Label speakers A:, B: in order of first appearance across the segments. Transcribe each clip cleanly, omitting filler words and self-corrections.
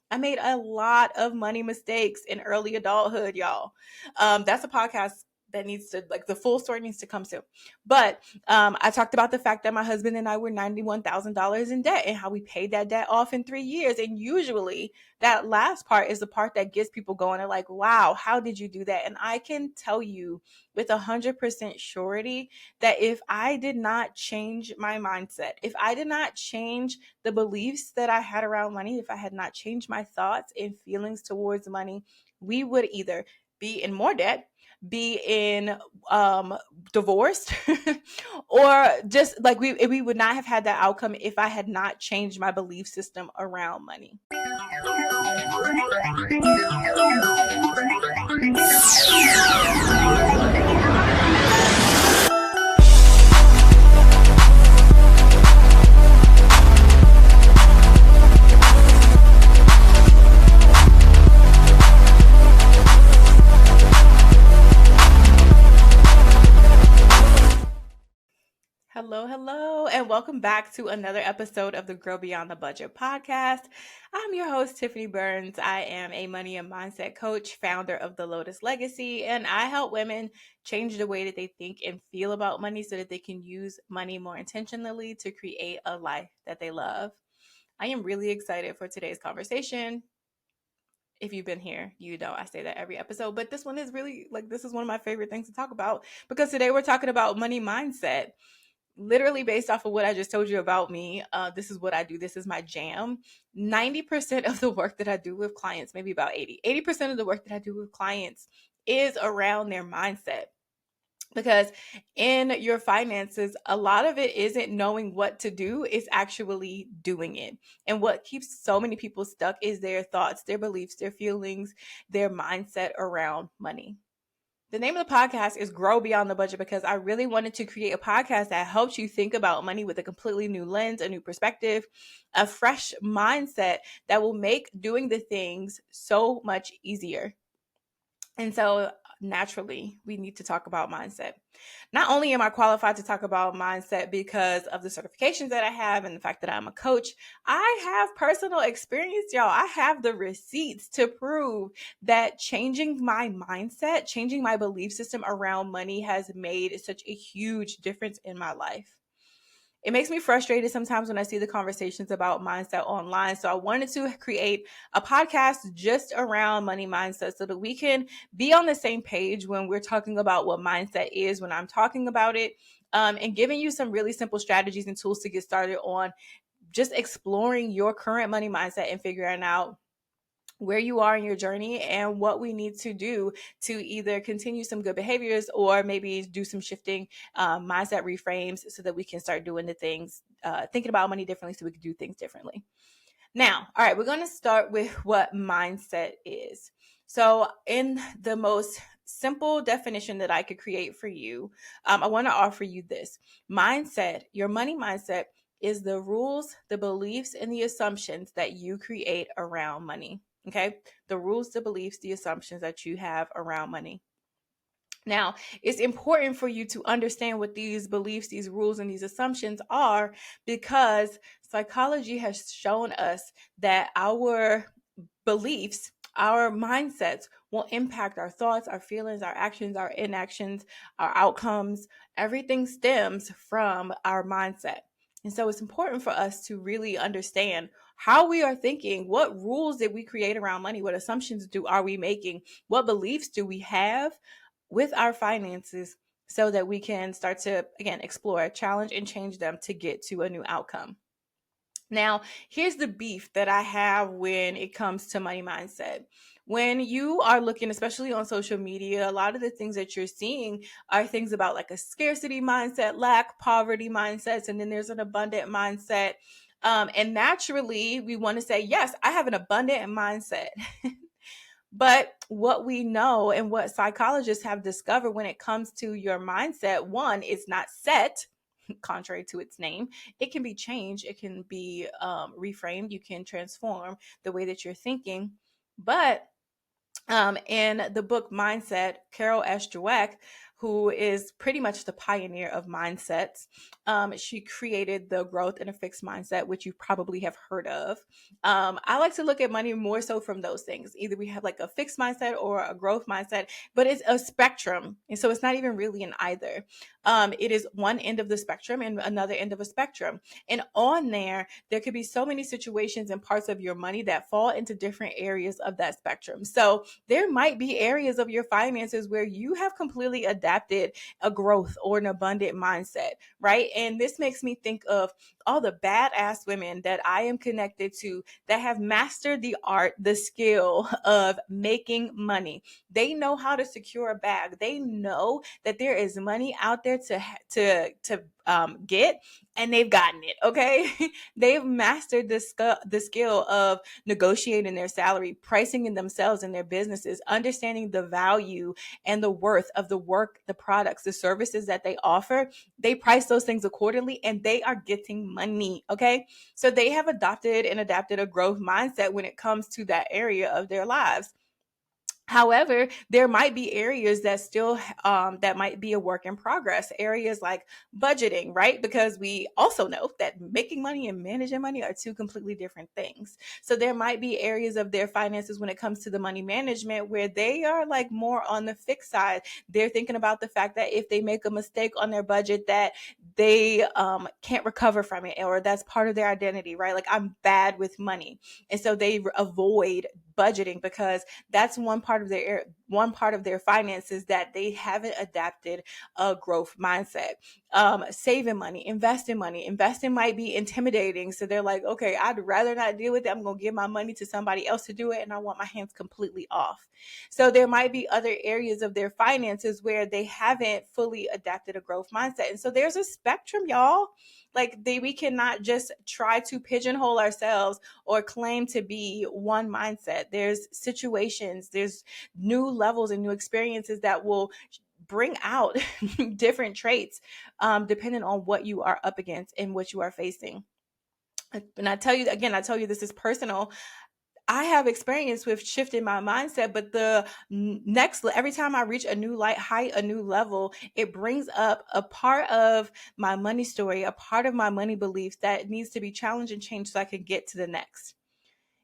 A: I made a lot of money mistakes in early adulthood, y'all. That's a podcast that needs to, like, the full story needs to come soon. But I talked about the fact that my husband and I were $91,000 in debt and how we paid that debt off in 3 years. And usually that last part is the part that gets people going. They're like, wow, how did you do that? And I can tell you with 100% surety that if I did not change my mindset, if I did not change the beliefs that I had around money, if I had not changed my thoughts and feelings towards money, we would either be in more debt, be in divorced, or just like we would not have had that outcome if I had not changed my belief system around money. Hello, and welcome back to another episode of the Girl Beyond the Budget podcast. I'm your host, Tiffany Burns. I am a money and mindset coach, founder of The Lotus Legacy, and I help women change the way that they think and feel about money so that they can use money more intentionally to create a life that they love. I am really excited for today's conversation. If you've been here, you know I say that every episode, but this one is really, like, this is one of my favorite things to talk about because today we're talking about money mindset. Literally based off of what I just told you about me, this is what I do. This is my jam. 90% of the work that I do with clients, maybe about 80% of the work that I do with clients is around their mindset. Because in your finances, a lot of it isn't knowing what to do, it's actually doing it. And what keeps so many people stuck is their thoughts, their beliefs, their feelings, their mindset around money. The name of the podcast is Grow Beyond the Budget because I really wanted to create a podcast that helps you think about money with a completely new lens, a new perspective, a fresh mindset that will make doing the things so much easier. And so naturally, we need to talk about mindset. Not only am I qualified to talk about mindset because of the certifications that I have and the fact that I'm a coach, I have personal experience, y'all. I have the receipts to prove that changing my mindset, changing my belief system around money has made such a huge difference in my life. It makes me frustrated sometimes when I see the conversations about mindset online. So I wanted to create a podcast just around money mindset so that we can be on the same page when we're talking about what mindset is, when I'm talking about it, and giving you some really simple strategies and tools to get started on just exploring your current money mindset and figuring out where you are in your journey and what we need to do to either continue some good behaviors or maybe do some shifting mindset reframes so that we can start doing the things, thinking about money differently so we can do things differently. Now, all right, we're going to start with what mindset is. So in the most simple definition that I could create for you, I want to offer you this. Mindset, your money mindset, is the rules, the beliefs, and the assumptions that you create around money. Okay, the rules, the beliefs, the assumptions that you have around money. Now, it's important for you to understand what these beliefs, these rules, and these assumptions are because psychology has shown us that our beliefs, our mindsets will impact our thoughts, our feelings, our actions, our inactions, our outcomes. Everything stems from our mindset. And so it's important for us to really understand how we are thinking, what rules did we create around money, what assumptions are we making, what beliefs do we have with our finances so that we can start to, again, explore, challenge, and change them to get to a new outcome. Now, here's the beef that I have when it comes to money mindset. When you are looking, especially on social media, a lot of the things that you're seeing are things about like a scarcity mindset, lack, poverty mindsets, and then there's an abundant mindset. And naturally, we want to say, yes, I have an abundant mindset. But what we know and what psychologists have discovered when it comes to your mindset, one, it's not set, contrary to its name. It can be changed. It can be reframed. You can transform the way that you're thinking. But in the book Mindset, Carol S. Dweck who is pretty much the pioneer of mindsets. She created the growth in a fixed mindset, which you probably have heard of. I like to look at money more so from those things. Either we have like a fixed mindset or a growth mindset, but it's a spectrum. And so it's not even really an either. It is one end of the spectrum and another end of a spectrum. And on there could be so many situations and parts of your money that fall into different areas of that spectrum. So there might be areas of your finances where you have completely adapted a growth or an abundant mindset, right? And this makes me think of all the badass women that I am connected to that have mastered the art, the skill of making money. They know how to secure a bag. They know that there is money out there to get, and they've gotten it. Okay, they've mastered the skill of negotiating their salary, pricing in themselves and their businesses, understanding the value and the worth of the work, the products, the services that they offer. They price those things accordingly, and they are getting money. Okay, so they have adopted and adapted a growth mindset when it comes to that area of their lives. However, there might be areas that still that might be a work in progress. Areas like budgeting, right? Because we also know that making money and managing money are two completely different things. So there might be areas of their finances when it comes to the money management where they are like more on the fixed side. They're thinking about the fact that if they make a mistake on their budget, that they can't recover from it, or that's part of their identity, right? Like, I'm bad with money, and so they avoid budgeting because that's one part of their finances that they haven't adapted a growth mindset. Saving money, investing might be intimidating, so they're like, okay, I'd rather not deal with it. I'm gonna give my money to somebody else to do it, and I want my hands completely off. So there might be other areas of their finances where they haven't fully adapted a growth mindset, and so there's a spectrum, y'all. Like, we cannot just try to pigeonhole ourselves or claim to be one mindset. There's situations, there's new levels and new experiences that will bring out different traits, depending on what you are up against and what you are facing. And I tell you, this is personal. I have experience with shifting my mindset, but every time I reach a new height, a new level, it brings up a part of my money story, a part of my money beliefs that needs to be challenged and changed so I can get to the next.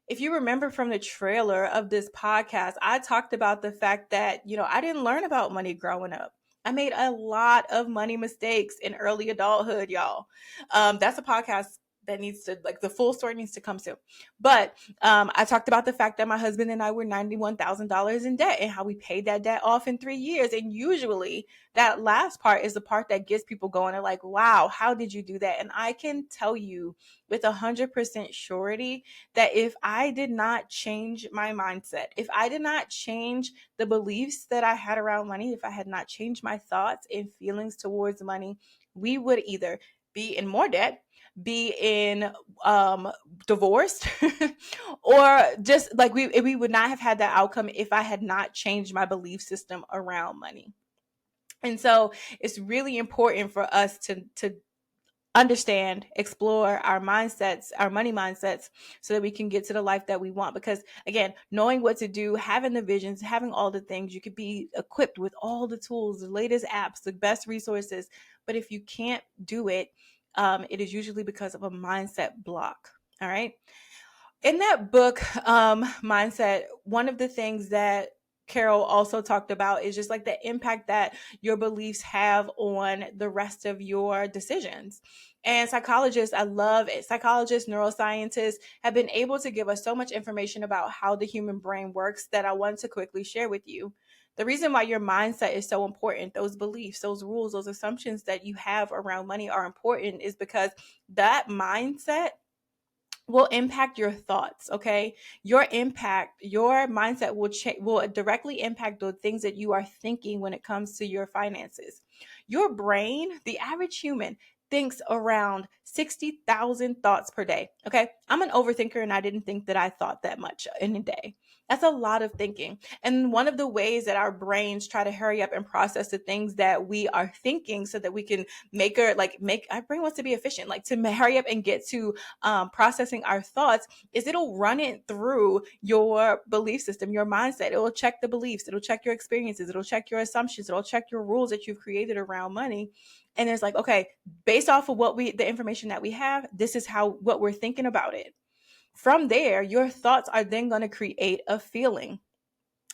A: If you remember from the trailer of this podcast, I talked about the fact that, I didn't learn about money growing up. I made a lot of money mistakes in early adulthood, y'all. That's a podcast that needs to, like, the full story needs to come soon. But I talked about the fact that my husband and I were $91,000 in debt and how we paid that debt off in 3 years. And usually that last part is the part that gets people going. They're like, wow, how did you do that? And I can tell you with 100% surety that if I did not change my mindset, if I did not change the beliefs that I had around money, if I had not changed my thoughts and feelings towards money, we would either be in more debt, be in divorced, or just like we would not have had that outcome if I had not changed my belief system around money. And so it's really important for us to understand, explore our mindsets, our money mindsets, so that we can get to the life that we want. Because again, knowing what to do, having the visions, having all the things, you could be equipped with all the tools, the latest apps, the best resources. But if you can't do it, it is usually because of a mindset block. All right. In that book, Mindset, one of the things that Carol also talked about is just like the impact that your beliefs have on the rest of your decisions. And psychologists, I love it. Psychologists, neuroscientists have been able to give us so much information about how the human brain works that I want to quickly share with you. The reason why your mindset is so important, those beliefs, those rules, those assumptions that you have around money are important, is because that mindset will impact your thoughts. Okay, your mindset will directly impact the things that you are thinking when it comes to your finances. Your brain, the average human, thinks around 60,000 thoughts per day. Okay. I'm an overthinker and I didn't think that I thought that much in a day. That's a lot of thinking. And one of the ways that our brains try to hurry up and process the things that we are thinking so that we can make our brain wants to be efficient, like to hurry up and get to processing our thoughts, is it'll run it through your belief system, your mindset. It will check the beliefs. It'll check your experiences. It'll check your assumptions. It'll check your rules that you've created around money. And it's like, okay, based off of the information that we have, this is what we're thinking about it. From there, your thoughts are then going to create a feeling.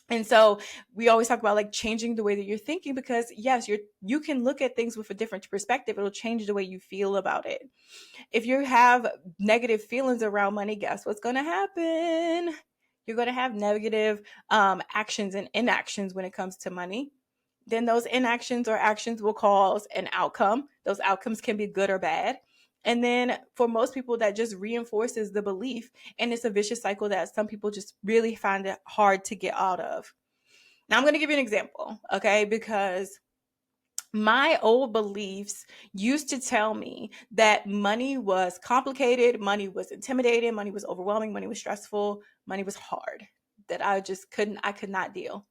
A: And so we always talk about like changing the way that you're thinking, because yes, you can look at things with a different perspective. It'll change the way you feel about it. If you have negative feelings around money, guess what's going to happen? You're going to have negative actions and inactions when it comes to money. Then those inactions or actions will cause an outcome. Those outcomes can be good or bad. And then for most people, that just reinforces the belief. And it's a vicious cycle that some people just really find it hard to get out of. Now, I'm going to give you an example, okay? Because my old beliefs used to tell me that money was complicated, money was intimidating, money was overwhelming, money was stressful, money was hard, that I could not deal.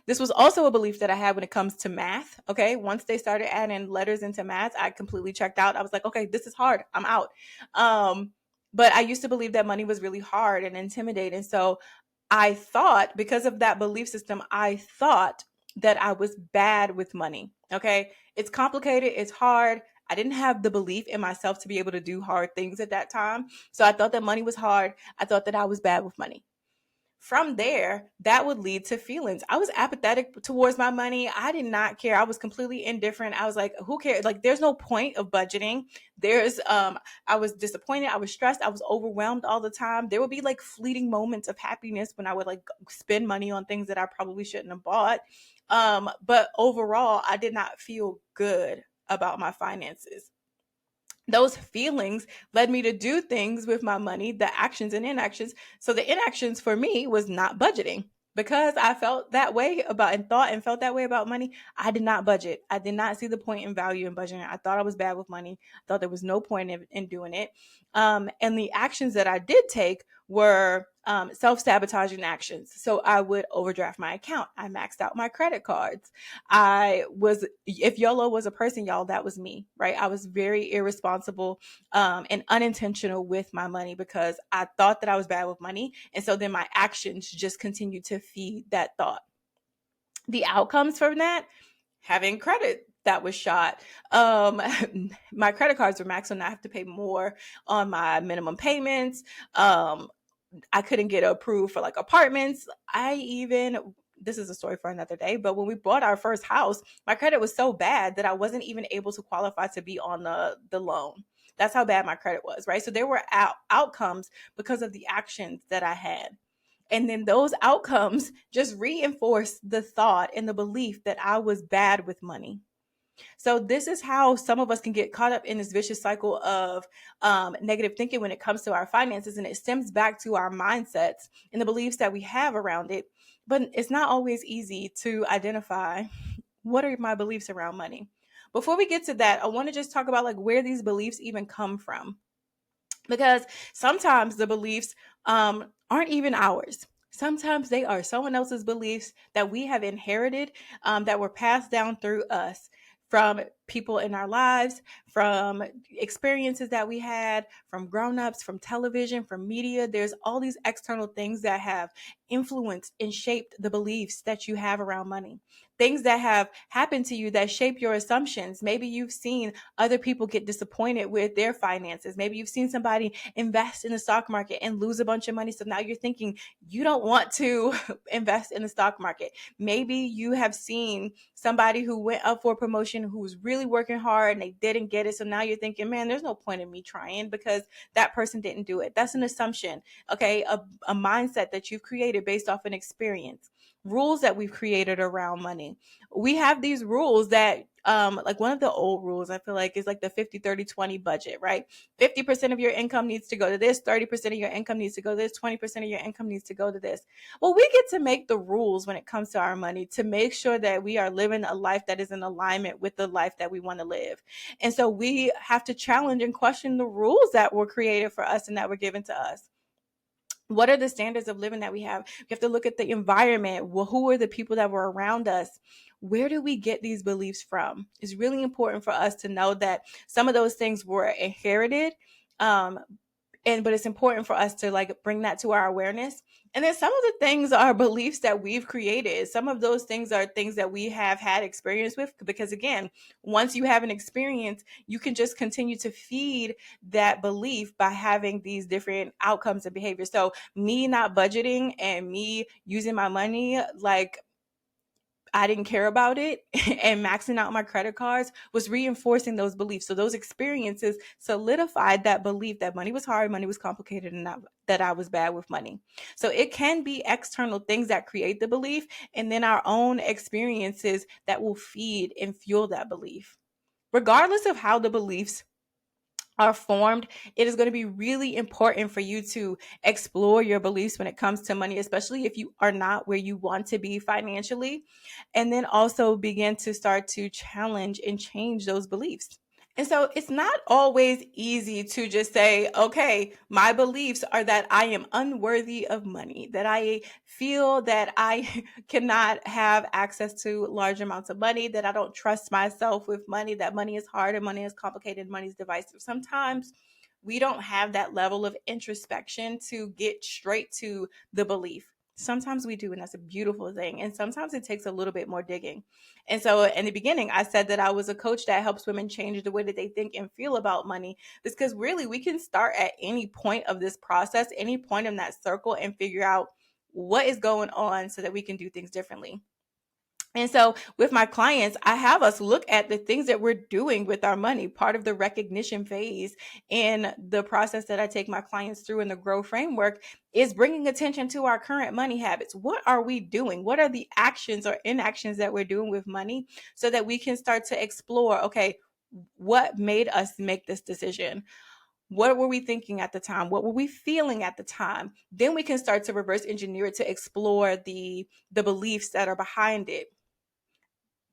A: This was also a belief that I had when it comes to math. Okay. Once they started adding letters into math, I completely checked out. I was like, okay, this is hard. I'm out. But I used to believe that money was really hard and intimidating. So I thought, because of that belief system, I thought that I was bad with money. Okay. It's complicated. It's hard. I didn't have the belief in myself to be able to do hard things at that time. So I thought that money was hard. I thought that I was bad with money. From there, that would lead to feelings. I was apathetic towards my money. I did not care. I was completely indifferent. I was like, who cares? Like, there's no point of budgeting. I was disappointed. I was stressed. I was overwhelmed all the time. There would be like fleeting moments of happiness when I would like spend money on things that I probably shouldn't have bought. But overall, I did not feel good about my finances. Those feelings led me to do things with my money, the actions and inactions. So the inactions for me was not budgeting, because I felt that way about and thought and felt that way about money. I did not budget. I did not see the point and value in budgeting. I thought I was bad with money. I thought there was no point in doing it. And the actions that I did take were self-sabotaging actions. So I would overdraft my account. I maxed out my credit cards. If YOLO was a person, y'all, that was me, right? I was very irresponsible and unintentional with my money because I thought that I was bad with money. And so then my actions just continued to feed that thought. The outcomes from that, having credit that was shot. My credit cards were maxed, so now I have to pay more on my minimum payments. I couldn't get approved for like apartments. This is a story for another day, but when we bought our first house, my credit was so bad that I wasn't even able to qualify to be on the loan. That's how bad my credit was, right? So there were outcomes because of the actions that I had. And then those outcomes just reinforced the thought and the belief that I was bad with money. So this is how some of us can get caught up in this vicious cycle of negative thinking when it comes to our finances. And it stems back to our mindsets and the beliefs that we have around it. But it's not always easy to identify what are my beliefs around money. Before we get to that, I want to just talk about like where these beliefs even come from. Because sometimes the beliefs aren't even ours. Sometimes they are someone else's beliefs that we have inherited, that were passed down through us, from people in our lives, from experiences that we had, from grown-ups, from television, from media. There's all these external things that have influenced and shaped the beliefs that you have around money. Things that have happened to you that shape your assumptions. Maybe you've seen other people get disappointed with their finances. Maybe you've seen somebody invest in the stock market and lose a bunch of money. So now you're thinking you don't want to invest in the stock market. Maybe you have seen somebody who went up for a promotion who was really working hard and they didn't get it. So now you're thinking, man, there's no point in me trying because that person didn't do it. That's an assumption, okay? A mindset that you've created based off an experience. Rules that we've created around money. We have these rules that like one of the old rules, I feel like, is like the 50-30-20 budget, right? 50% of your income needs to go to this, 30% of your income needs to go to this, 20% of your income needs to go to this. Well, we get to make the rules when it comes to our money to make sure that we are living a life that is in alignment with the life that we want to live. And so we have to challenge and question the rules that were created for us and that were given to us. What are the standards of living that we have? We have to look at the environment. Well, who are the people that were around us? Where do we get these beliefs from? It's really important for us to know that some of those things were inherited, um, but it's important for us to like bring that to our awareness. And then some of the things are beliefs that we've created. Some of those things are things that we have had experience with, because again, once you have an experience, you can just continue to feed that belief by having these different outcomes and behaviors. So me not budgeting and me using my money like I didn't care about it and maxing out my credit cards was reinforcing those beliefs. So those experiences solidified that belief that money was hard, money was complicated, and that I was bad with money. So it can be external things that create the belief, and then our own experiences that will feed and fuel that belief. Regardless of how the beliefs are formed, it is going to be really important for you to explore your beliefs when it comes to money, especially if you are not where you want to be financially, and then also begin to start to challenge and change those beliefs. And so it's not always easy to just say, okay, my beliefs are that I am unworthy of money, that I feel that I cannot have access to large amounts of money, that I don't trust myself with money, that money is hard and money is complicated, money is divisive. Sometimes we don't have that level of introspection to get straight to the belief. Sometimes we do, and that's a beautiful thing. And sometimes it takes a little bit more digging. And so in the beginning, I said that I was a coach that helps women change the way that they think and feel about money. Because really, we can start at any point of this process, any point in that circle, and figure out what is going on so that we can do things differently. And so with my clients, I have us look at the things that we're doing with our money. Part of the recognition phase in the process that I take my clients through in the Grow framework is bringing attention to our current money habits. What are we doing? What are the actions or inactions that we're doing with money so that we can start to explore, okay, what made us make this decision? What were we thinking at the time? What were we feeling at the time? Then we can start to reverse engineer it to explore the beliefs that are behind it.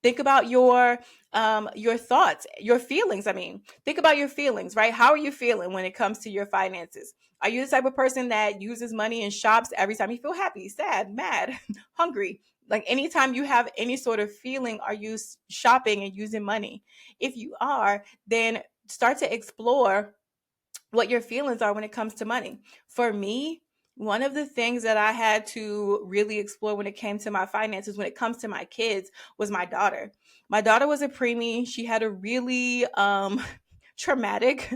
A: Think about your thoughts, your feelings. I mean, think about your feelings, right? How are you feeling when it comes to your finances? Are you the type of person that uses money and shops every time you feel happy, sad, mad, hungry? Like anytime you have any sort of feeling, are you shopping and using money? If you are, then start to explore what your feelings are when it comes to money. For me, one of the things that I had to really explore when it came to my finances, when it comes to my kids, was my daughter. My daughter was a preemie. She had a really traumatic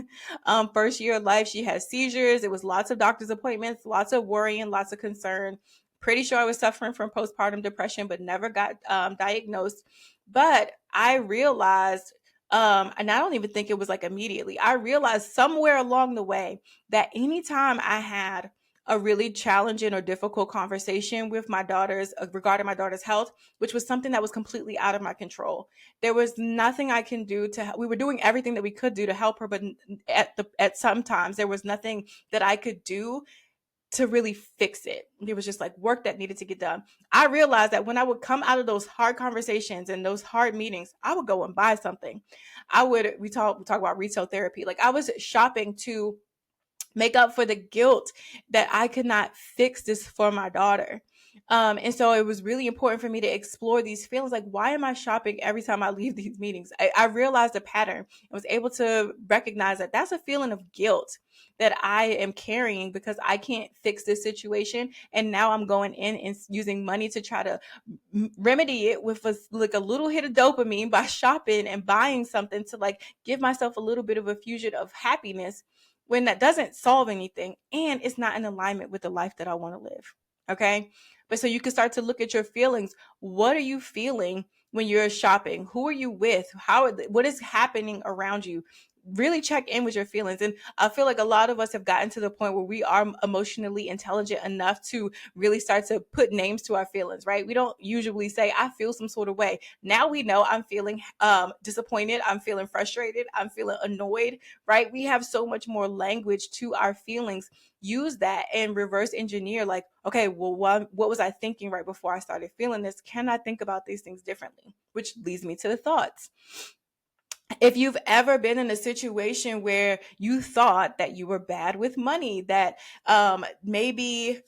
A: first year of life. She had seizures. It was lots of doctor's appointments, lots of worrying, lots of concern. Pretty sure I was suffering from postpartum depression, but never got diagnosed. But I realized and I don't even think it was like immediately. I realized somewhere along the way that anytime I had a really challenging or difficult conversation with my daughters regarding my daughter's health, which was something that was completely out of my control. There was nothing I can do to help. We were doing everything that we could do to help her, but at sometimes there was nothing that I could do to really fix it. It was just like work that needed to get done. I realized that when I would come out of those hard conversations and those hard meetings, I would go and buy something. We talk about retail therapy. Like I was shopping to make up for the guilt that I could not fix this for my daughter. And so it was really important for me to explore these feelings. Like, why am I shopping every time I leave these meetings? I realized a pattern. I was able to recognize that that's a feeling of guilt that I am carrying because I can't fix this situation. And now I'm going in and using money to try to remedy it with like a little hit of dopamine by shopping and buying something to like give myself a little bit of a fusion of happiness when that doesn't solve anything and it's not in alignment with the life that I want to live. Okay. But so you can start to look at your feelings. What are you feeling when you're shopping? Who are you with? What is happening around you? really check in with your feelings. And I feel like a lot of us have gotten to the point where we are emotionally intelligent enough to really start to put names to our feelings, right? We don't usually say, I feel some sort of way. Now we know I'm feeling disappointed, I'm feeling frustrated, I'm feeling annoyed, right? We have so much more language to our feelings. Use that and reverse engineer, like, okay, well, what was I thinking right before I started feeling this? Can I think about these things differently? Which leads me to the thoughts. If you've ever been in a situation where you thought that you were bad with money, that maybe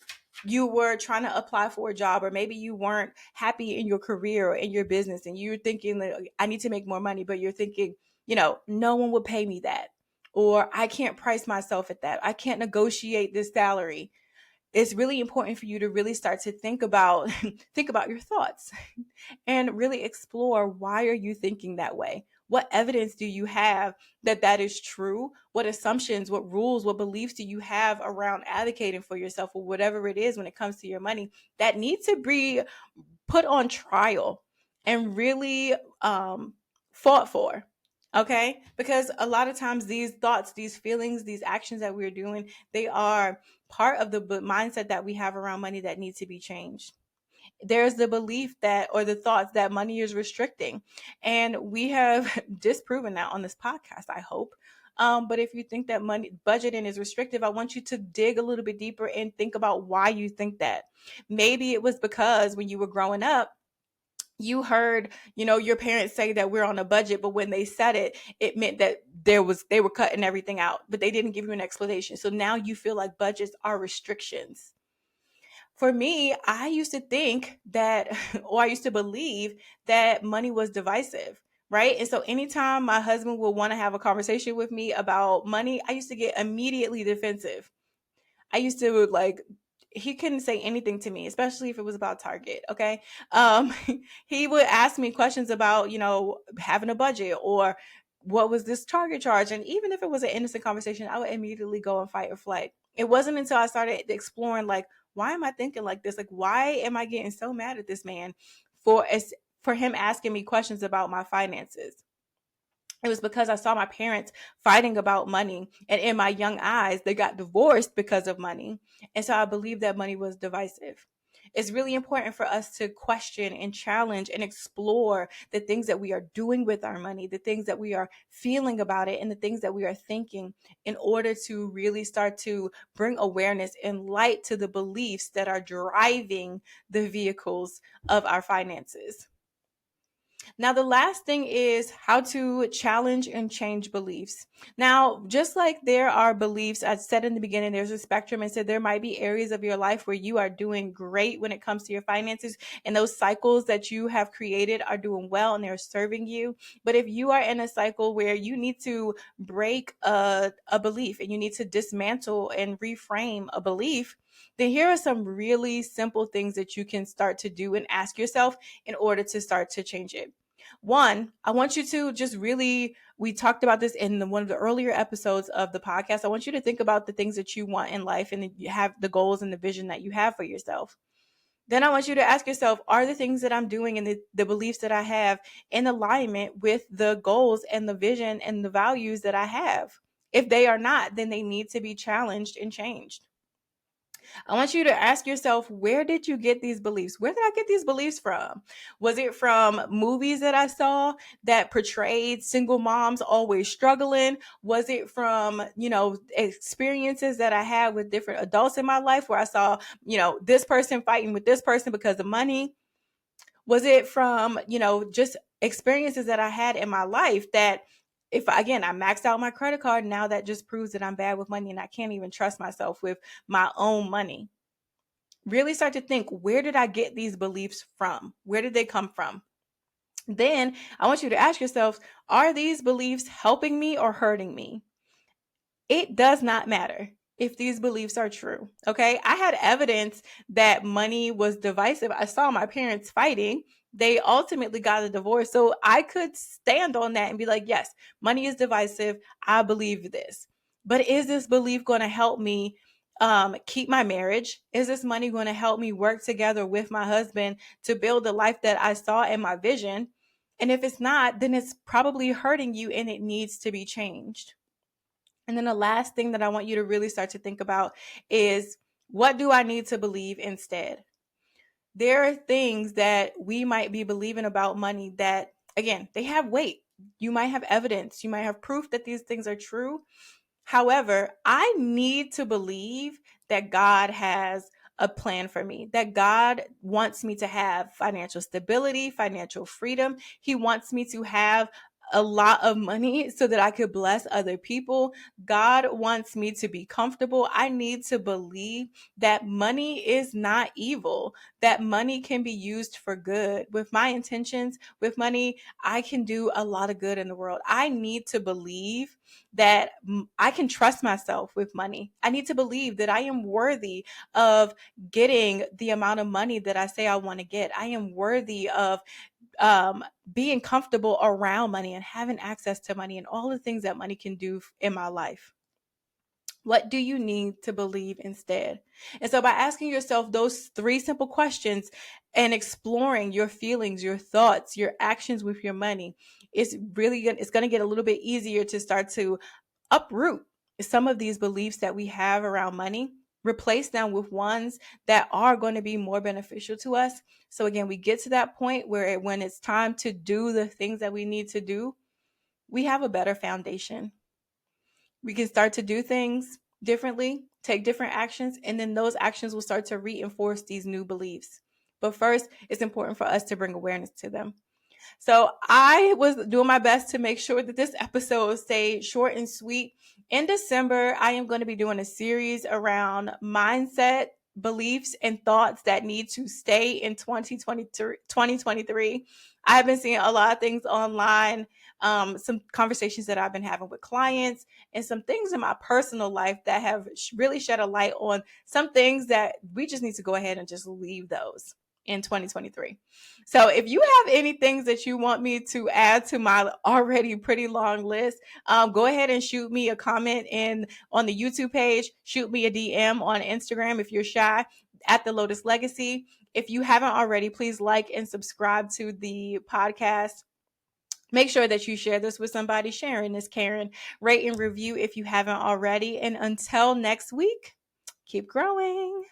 A: you were trying to apply for a job, or maybe you weren't happy in your career or in your business, and you're thinking that I need to make more money, but you're thinking, no one would pay me that, or I can't price myself at that, I can't negotiate this salary. It's really important for you to really start to think about think about your thoughts and really explore, why are you thinking that way? What evidence do you have that that is true? What assumptions, what rules, what beliefs do you have around advocating for yourself, or whatever it is when it comes to your money, that need to be put on trial and really fought for? Okay? Because a lot of times these thoughts, these feelings, these actions that we're doing, they are part of the mindset that we have around money that needs to be changed. There's the belief that, or the thoughts that money is restricting. And we have disproven that on this podcast, I hope. But if you think that money budgeting is restrictive, I want you to dig a little bit deeper and think about why you think that. Maybe it was because when you were growing up, you heard, your parents say that we're on a budget, but when they said it, it meant that they were cutting everything out, but they didn't give you an explanation. So now you feel like budgets are restrictions. For me, I used to think that, or I used to believe that money was divisive, right? And so anytime my husband would want to have a conversation with me about money, I used to get immediately defensive. I used to like, he couldn't say anything to me, especially if it was about Target. Okay. Um, he would ask me questions about, having a budget, or what was this Target charge? And even if it was an innocent conversation, I would immediately go and fight or flight. It wasn't until I started exploring, like, why am I thinking like this? Like, why am I getting so mad at this man for him asking me questions about my finances? It was because I saw my parents fighting about money. And in my young eyes, they got divorced because of money. And so I believe that money was divisive. It's really important for us to question and challenge and explore the things that we are doing with our money, the things that we are feeling about it, and the things that we are thinking, in order to really start to bring awareness and light to the beliefs that are driving the vehicles of our finances. Now, the last thing is how to challenge and change beliefs. Now, just like there are beliefs, I said in the beginning, there's a spectrum, and said there might be areas of your life where you are doing great when it comes to your finances, and those cycles that you have created are doing well and they're serving you. But if you are in a cycle where you need to break a belief, and you need to dismantle and reframe a belief, then here are some really simple things that you can start to do and ask yourself in order to start to change it. One, I want you to just really, we talked about this in one of the earlier episodes of the podcast. I want you to think about the things that you want in life, and you have the goals and the vision that you have for yourself. Then I want you to ask yourself, are the things that I'm doing and the beliefs that I have in alignment with the goals and the vision and the values that I have? If they are not, then they need to be challenged and changed. I want you to ask yourself, where did you get these beliefs? Where did I get these beliefs from? Was it from movies that I saw that portrayed single moms always struggling? Was it from, experiences that I had with different adults in my life where I saw, this person fighting with this person because of money? Was it from, just experiences that I had in my life that, if again, I maxed out my credit card, now that just proves that I'm bad with money and I can't even trust myself with my own money? Really start to think, where did I get these beliefs from? Where did they come from? Then I want you to ask yourself, are these beliefs helping me or hurting me? It does not matter if these beliefs are true. Okay. I had evidence that money was divisive. I saw my parents fighting. They ultimately got a divorce. So I could stand on that and be like, yes, money is divisive. I believe this. But is this belief going to help me keep my marriage? Is this money going to help me work together with my husband to build the life that I saw in my vision? And if it's not, then it's probably hurting you and it needs to be changed. And then the last thing that I want you to really start to think about is, what do I need to believe instead? There are things that we might be believing about money that, again, they have weight. You might have evidence, you might have proof that these things are true. However, I need to believe that God has a plan for me, that God wants me to have financial stability, financial freedom. He wants me to have a lot of money so that I could bless other people. God wants me to be comfortable. I need to believe that money is not evil, that money can be used for good. With my intentions, with money, I can do a lot of good in the world. I need to believe that I can trust myself with money. I need to believe that I am worthy of getting the amount of money that I say I want to get. I am worthy of being comfortable around money and having access to money and all the things that money can do in my life. What do you need to believe instead? And so by asking yourself those three simple questions and exploring your feelings, your thoughts, your actions with your money, it's going to get a little bit easier to start to uproot some of these beliefs that we have around money, replace them with ones that are going to be more beneficial to us. So again, we get to that point where when it's time to do the things that we need to do, we have a better foundation. We can start to do things differently, take different actions, and then those actions will start to reinforce these new beliefs. But first, it's important for us to bring awareness to them. So I was doing my best to make sure that this episode stayed short and sweet. In December, I am going to be doing a series around mindset, beliefs, and thoughts that need to stay in 2023. I've been seeing a lot of things online, some conversations that I've been having with clients, and some things in my personal life that have really shed a light on some things that we just need to go ahead and just leave those in 2023. So if you have any things that you want me to add to my already pretty long list, go ahead and shoot me a comment on the YouTube page. Shoot me a DM on Instagram if you're shy, at the Lotus Legacy. If you haven't already, please like and subscribe to the podcast. Make sure that you share this with somebody. Sharing is caring. Rate and review if you haven't already. And until next week, keep growing.